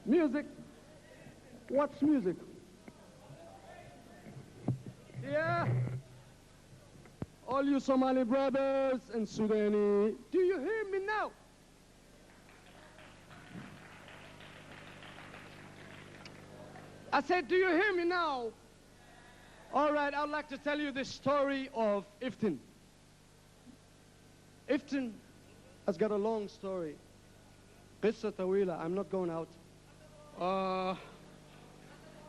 Music. What's music? Yeah. All you Somali brothers and Sudani, do you hear me now? I said, do you hear me now? All right, I'd like to tell you the story of Iftin. Iftin has got a long story. قصة طويلة. I'm not going out.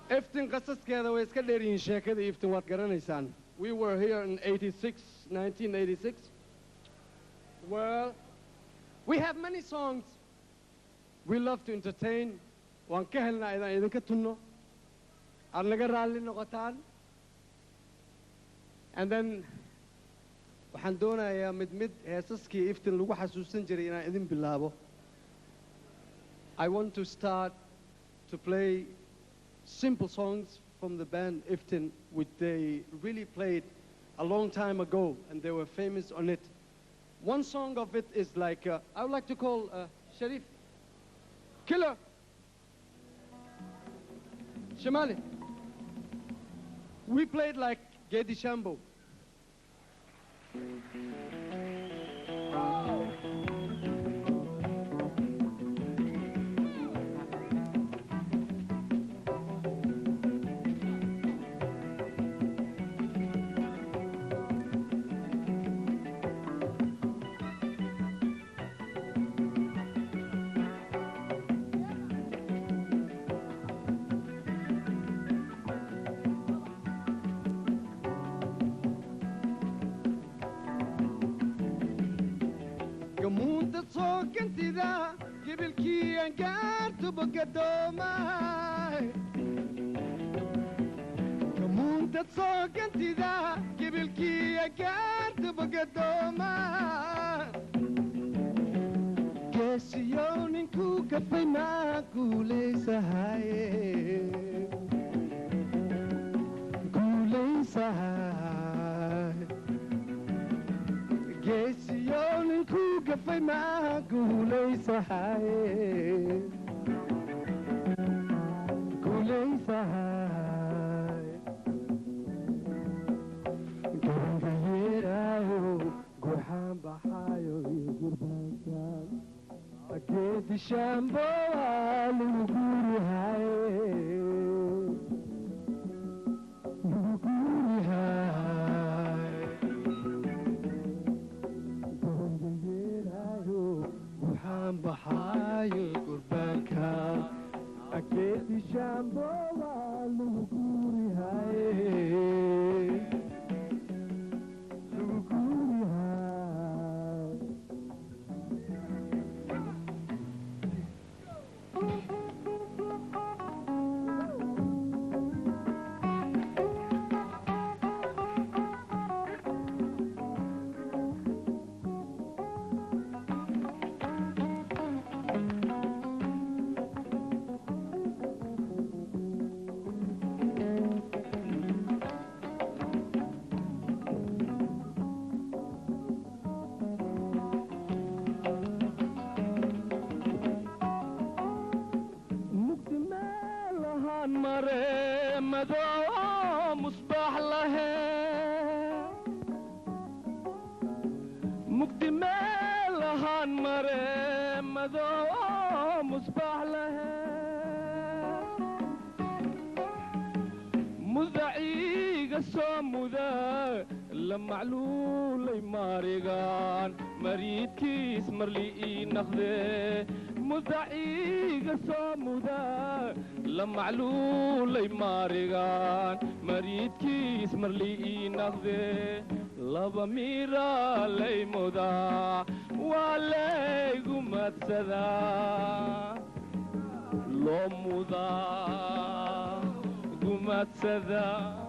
Iftin qasaskeeda way iska dheeriyiin sheekada Iftin waad garanaysaan. We were here in 1986. Well, we have many songs. We love to entertain. Waan ka helnaa idaan idinka tunno. Aad naga raalli noqotaan. And then waxaan doonayaa mid heesaskii Iftin lagu xasuusan jiray inaan idin bilaabo. I want to start to play simple songs from the band Iftin, which they really played a long time ago, and they were famous on it. One song of it is like, I would like to call Sharif Killer Shamali. We played like Gedi Shambo. معلول مارغان مريد كيس مرلي نغذي لبا ميرا لي مودا ولي قمت سدا لو مودا قمت سدا